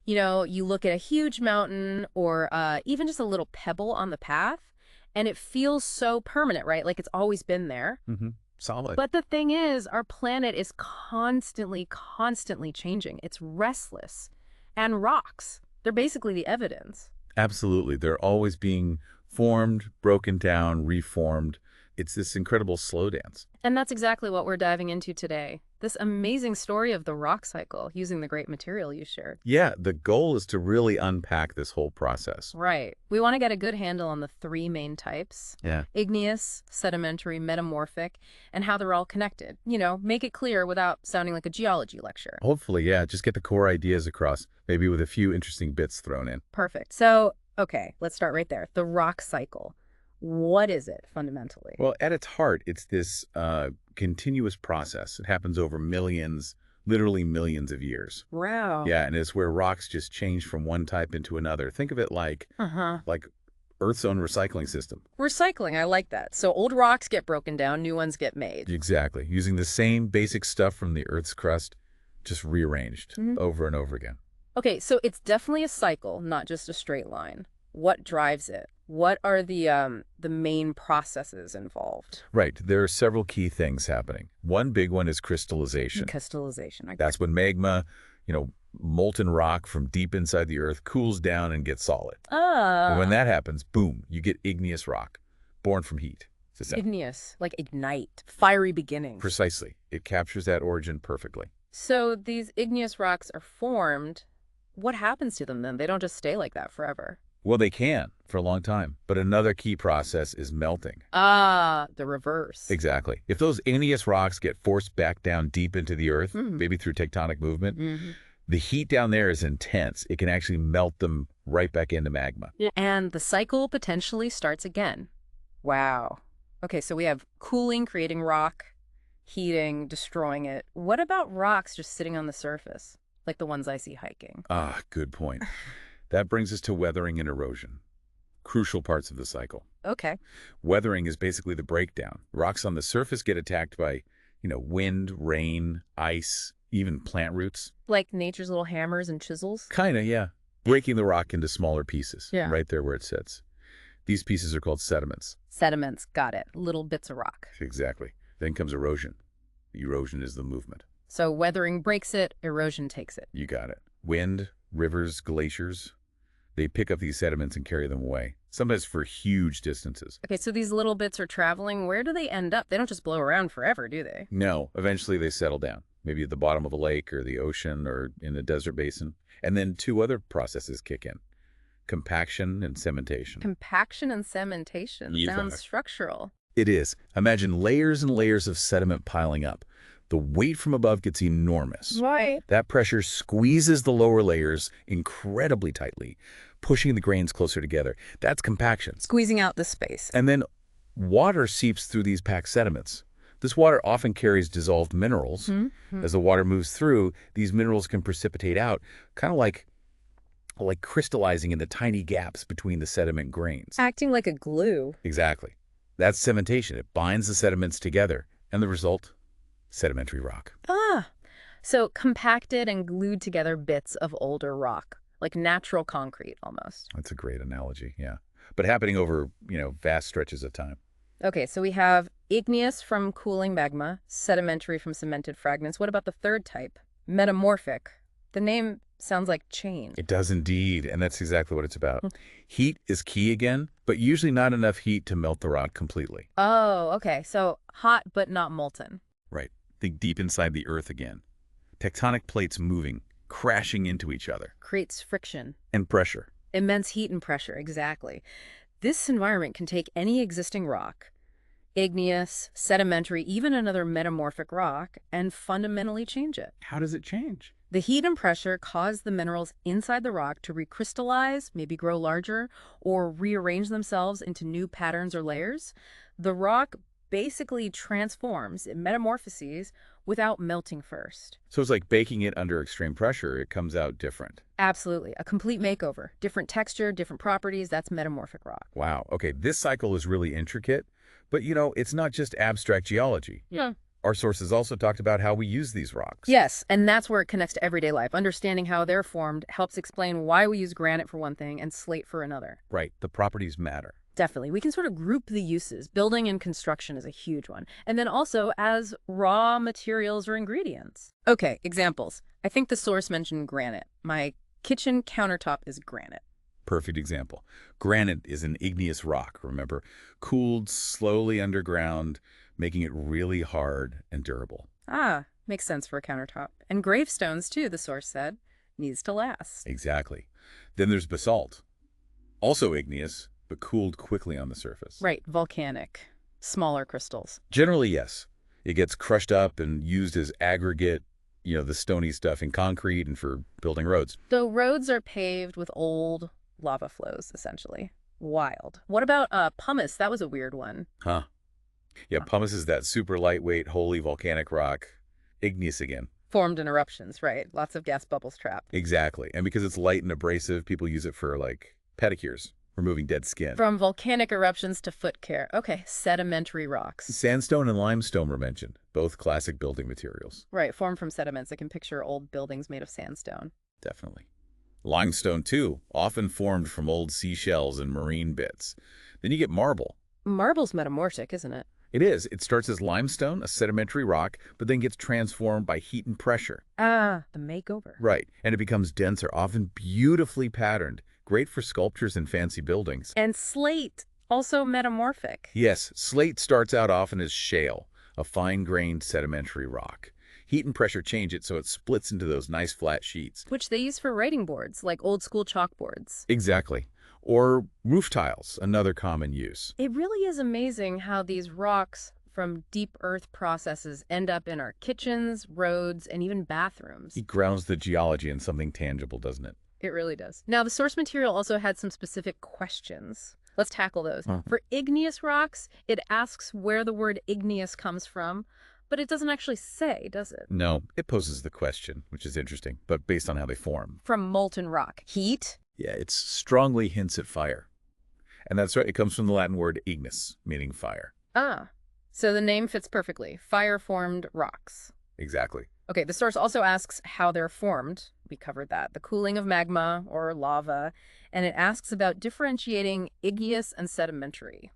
You know, you look at a huge mountain or even just a little pebble on the path, and it feels so permanent, right? Like it's always been there. Hmm. Solid. But the thing is, our planet is constantly, constantly changing. It's restless. And rocks, they're basically the evidence. Absolutely. They're always being formed, broken down, reformed. It's this incredible slow dance. And that's exactly what we're diving into today. This amazing story of the rock cycle using the great material you shared. Yeah, the goal is to really unpack this whole process. Right. We want to get a good handle on the three main types: Yeah. igneous, sedimentary, metamorphic, and how they're all connected. You know, make it clear without sounding like a geology lecture. Hopefully, yeah, just get the core ideas across, maybe with a few interesting bits thrown in. Perfect. So, okay, let's start right there. The rock cycle. What is it fundamentally? Well, at its heart, it's this continuous process. It happens over millions, literally millions of years. Wow. Yeah, and it's where rocks just change from one type into another. Think of it like Earth's own recycling system. Recycling, I like that. So old rocks get broken down, new ones get made. Exactly. Using the same basic stuff from the Earth's crust, just rearranged Mhm. over and over again. Okay, so it's definitely a cycle, not just a straight line. What drives it? What are the main processes involved? Right. There are several key things happening. One big one is crystallization. Crystallization. That's when magma, molten rock from deep inside the Earth cools down and gets solid. And when that happens, boom, you get igneous rock, born from heat. It's a- Igneous, like ignite, fiery beginnings. Precisely. It captures that origin perfectly. So these igneous rocks are formed. What happens to them then? They don't just stay like that forever. Well, they can for a long time. But another key process is melting. Ah, the reverse. Exactly. If those igneous rocks get forced back down deep into the Earth, Mhm. maybe through tectonic movement, Mhm. the heat down there is intense. It can actually melt them right back into magma. Yeah. And the cycle potentially starts again. Wow. Okay, so we have cooling, creating rock, heating, destroying it. What about rocks just sitting on the surface, like the ones I see hiking? Ah, good point. That brings us to weathering and erosion, crucial parts of the cycle. Okay. Weathering is basically the breakdown. Rocks on the surface get attacked by, wind, rain, ice, even plant roots. Like nature's little hammers and chisels? Kinda, yeah. Breaking the rock into smaller pieces, Yeah. right there where it sits. These pieces are called sediments. Sediments, got it. Little bits of rock. Exactly. Then comes erosion. Erosion is the movement. So weathering breaks it, erosion takes it. You got it. Wind, rivers, glaciers, they pick up these sediments and carry them away, sometimes for huge distances. Okay, so these little bits are traveling. Where do they end up? They don't just blow around forever, do they? No, eventually they settle down, maybe at the bottom of a lake or the ocean or in a desert basin. And then two other processes kick in: compaction and cementation. Compaction and cementation. Yeah. Sounds structural. It is. Imagine layers and layers of sediment piling up. The weight from above gets enormous. Right. That pressure squeezes the lower layers incredibly tightly, pushing the grains closer together. That's compaction. Squeezing out the space. And then water seeps through these packed sediments. This water often carries dissolved minerals. Mm-hmm. As the water moves through, these minerals can precipitate out, kind of like crystallizing in the tiny gaps between the sediment grains. Acting like a glue. Exactly. That's cementation. It binds the sediments together. And the result? Sedimentary rock. Ah, so compacted and glued together bits of older rock, like natural concrete almost. That's a great analogy, yeah. But happening over, vast stretches of time. Okay, so we have igneous from cooling magma, sedimentary from cemented fragments. What about the third type? Metamorphic. The name sounds like change. It does indeed, and that's exactly what it's about. Heat is key again, but usually not enough heat to melt the rock completely. Oh, okay, so hot but not molten. Right. Think deep inside the Earth again. Tectonic plates moving, crashing into each other. Creates friction. And pressure. Immense heat and pressure, exactly. This environment can take any existing rock, igneous, sedimentary, even another metamorphic rock, and fundamentally change it. How does it change? The heat and pressure cause the minerals inside the rock to recrystallize, maybe grow larger, or rearrange themselves into new patterns or layers. The rock basically transforms, it metamorphoses, without melting first. So it's like baking it under extreme pressure. It comes out different. Absolutely. A complete makeover. Different texture, different properties. That's metamorphic rock. Wow. Okay, this cycle is really intricate, but it's not just abstract geology. Yeah. Our sources also talked about how we use these rocks. Yes, and that's where it connects to everyday life. Understanding how they're formed helps explain why we use granite for one thing and slate for another. Right, the properties matter. Definitely. We can sort of group the uses. Building and construction is a huge one. And then also as raw materials or ingredients. Okay, examples. I think the source mentioned granite. My kitchen countertop is granite. Perfect example. Granite is an igneous rock, remember? Cooled slowly underground, making it really hard and durable. Ah, makes sense for a countertop. And gravestones, too, the source said. Needs to last. Exactly. Then there's basalt. Also igneous, but cooled quickly on the surface. Right, volcanic. Smaller crystals. Generally, yes. It gets crushed up and used as aggregate, the stony stuff in concrete and for building roads. So roads are paved with old lava flows, essentially. Wild. What about pumice? That was a weird one. Huh. Yeah, pumice is that super lightweight, wholly volcanic rock. Igneous again. Formed in eruptions, right. Lots of gas bubbles trapped. Exactly. And because it's light and abrasive, people use it for, pedicures, removing dead skin. From volcanic eruptions to foot care. Okay, sedimentary rocks. Sandstone and limestone were mentioned, both classic building materials. Right, formed from sediments. I can picture old buildings made of sandstone. Definitely. Limestone, too, often formed from old seashells and marine bits. Then you get marble. Marble's metamorphic, isn't it? It is. It starts as limestone, a sedimentary rock, but then gets transformed by heat and pressure. Ah, the makeover. Right, and it becomes denser, often beautifully patterned, great for sculptures and fancy buildings. And slate, also metamorphic. Yes, slate starts out often as shale, a fine-grained sedimentary rock. Heat and pressure change it so it splits into those nice flat sheets. Which they use for writing boards, like old-school chalkboards. Exactly. Or roof tiles, another common use. It really is amazing how these rocks from deep earth processes end up in our kitchens, roads, and even bathrooms. It grounds the geology in something tangible, doesn't it? It really does. Now, the source material also had some specific questions. Let's tackle those. For igneous rocks, it asks where the word igneous comes from, but it doesn't actually say, does it? No, it poses the question, which is interesting, but based on how they form. From molten rock. Heat? Yeah, it strongly hints at fire. And that's right, it comes from the Latin word ignis, meaning fire. Ah, so the name fits perfectly. Fire-formed rocks. Exactly. Okay, the source also asks how they're formed. We covered that. The cooling of magma or lava. And it asks about differentiating igneous and sedimentary.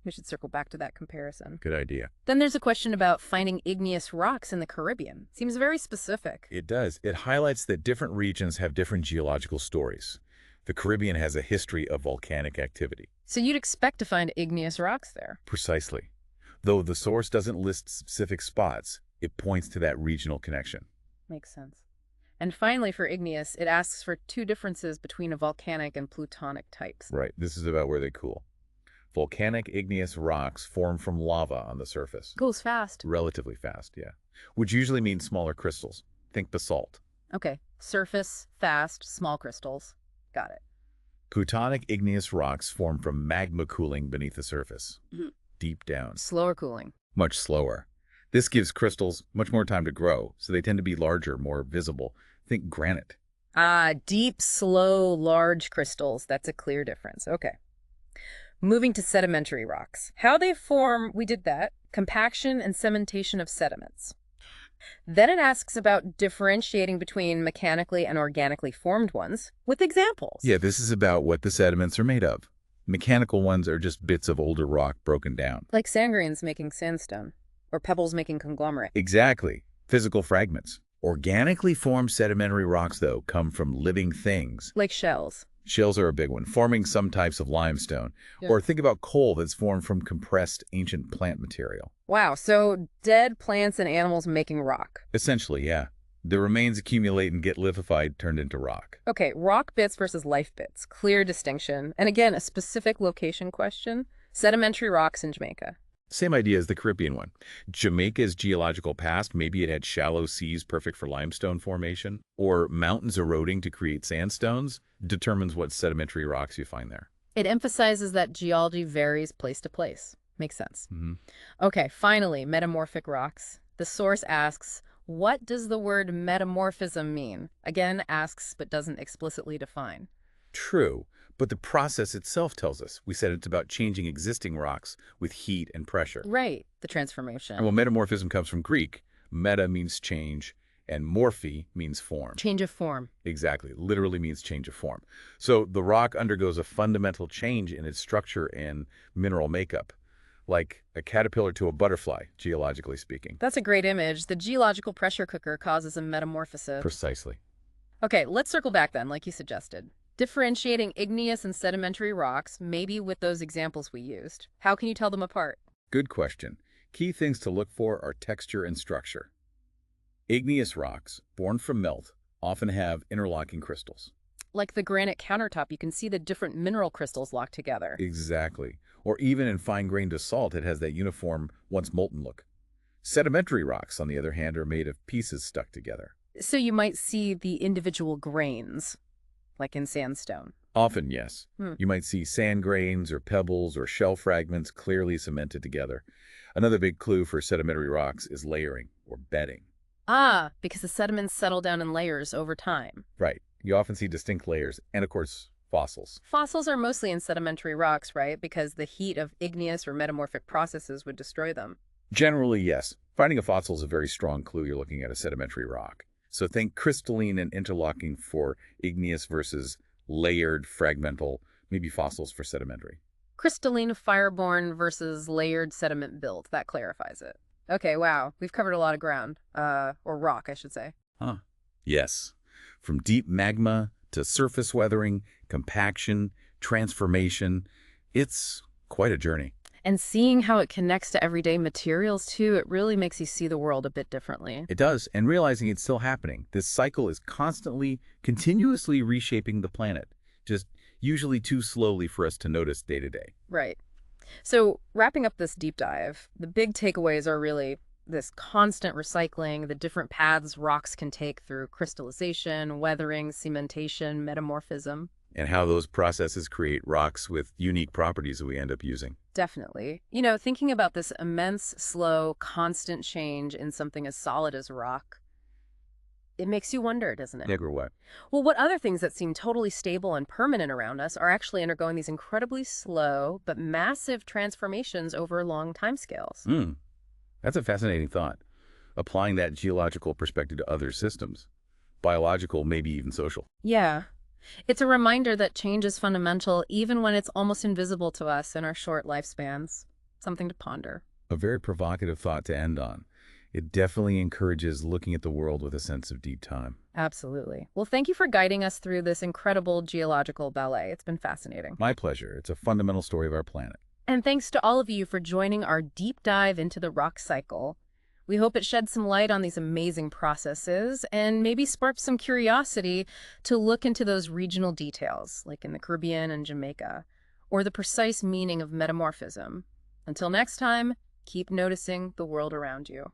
We should circle back to that comparison. Good idea. Then there's a question about finding igneous rocks in the Caribbean. Seems very specific. It does. It highlights that different regions have different geological stories. The Caribbean has a history of volcanic activity. So you'd expect to find igneous rocks there. Precisely. Though the source doesn't list specific spots, it points to that regional connection. Makes sense. And finally, for igneous, it asks for two differences between a volcanic and plutonic types. Right. This is about where they cool. Volcanic igneous rocks form from lava on the surface. Goes fast. Relatively fast, yeah. Which usually means smaller crystals. Think basalt. Okay. Surface, fast, small crystals. Got it. Plutonic igneous rocks form from magma cooling beneath the surface. Deep down. Slower cooling. Much slower. This gives crystals much more time to grow, so they tend to be larger, more visible. Think granite. Ah, deep, slow, large crystals. That's a clear difference. Okay. Moving to sedimentary rocks. How they form, we did that. Compaction and cementation of sediments. Then it asks about differentiating between mechanically and organically formed ones with examples. Yeah, this is about what the sediments are made of. Mechanical ones are just bits of older rock broken down. Like sand grains making sandstone, or pebbles making conglomerate. Exactly. Physical fragments. Organically formed sedimentary rocks, though, come from living things. Like shells. Shells are a big one, forming some types of limestone. Yeah. Or think about coal that's formed from compressed ancient plant material. Wow, so dead plants and animals making rock. Essentially, yeah. The remains accumulate and get liquefied, turned into rock. Okay, rock bits versus life bits. Clear distinction. And again, a specific location question. Sedimentary rocks in Jamaica. Same idea as the Caribbean one. Jamaica's geological past, maybe it had shallow seas perfect for limestone formation, or mountains eroding to create sandstones, determines what sedimentary rocks you find there. It emphasizes that geology varies place to place. Makes sense. Okay, finally, metamorphic rocks. The source asks, what does the word metamorphism mean? Again, asks but doesn't explicitly define. True, but the process itself tells us. We said it's about changing existing rocks with heat and pressure. Right, the And well, transformation. metamorphism comes from Greek. Meta means change, and morphe means form. Change of form. Exactly. Literally means change of form. So the rock undergoes a fundamental change in its structure and mineral makeup, like a caterpillar to a butterfly, geologically speaking. That's a great image. The geological pressure cooker causes a metamorphosis. Precisely. Okay, let's circle back then, like you suggested. Differentiating igneous and sedimentary rocks, maybe with those examples we used. How can you tell them apart? Good question. Key things to look for are texture and structure. Igneous rocks, born from melt, often have interlocking crystals. Like the granite countertop, you can see the different mineral crystals locked together. Exactly. Or even in fine-grained basalt, it has that uniform, once molten look. Sedimentary rocks, on the other hand, are made of pieces stuck together. So you might see the individual grains, like in sandstone. Often, yes. Hmm. You might see sand grains or pebbles or shell fragments clearly cemented together. Another big clue for sedimentary rocks is layering or bedding. Ah, because the sediments settle down in layers over time. Right. You often see distinct layers, and of course, fossils. Fossils are mostly in sedimentary rocks, right? Because the heat of igneous or metamorphic processes would destroy them. Generally, yes. Finding a fossil is a very strong clue you're looking at a sedimentary rock. So think crystalline and interlocking for igneous versus layered, fragmental, maybe fossils for sedimentary. Crystalline fireborne versus layered sediment built. That clarifies it. Okay, wow. We've covered a lot of ground. Or rock, I should say. Huh. Yes. From deep magma to surface weathering, compaction, transformation, it's quite a journey. And seeing how it connects to everyday materials, too, it really makes you see the world a bit differently. It does, and realizing it's still happening. This cycle is constantly, continuously reshaping the planet, just usually too slowly for us to notice day to day. Right. So, wrapping up this deep dive, the big takeaways are really this constant recycling, the different paths rocks can take through crystallization, weathering, cementation, metamorphism. And how those processes create rocks with unique properties that we end up using. Definitely. You know, thinking about this immense, slow, constant change in something as solid as rock, it makes you wonder, doesn't it? Yeah, or what? Well, what other things that seem totally stable and permanent around us are actually undergoing these incredibly slow but massive transformations over long timescales? Hmm, that's a fascinating thought. Applying that geological perspective to other systems, biological, maybe even social. Yeah. It's a reminder that change is fundamental even when it's almost invisible to us in our short lifespans. Something to ponder. A very provocative thought to end on. It definitely encourages looking at the world with a sense of deep time. Absolutely. Well, thank you for guiding us through this incredible geological ballet. It's been fascinating. My pleasure. It's a fundamental story of our planet. And thanks to all of you for joining our deep dive into the rock cycle. We hope it sheds some light on these amazing processes and maybe sparks some curiosity to look into those regional details, like in the Caribbean and Jamaica, or the precise meaning of metamorphism. Until next time, keep noticing the world around you.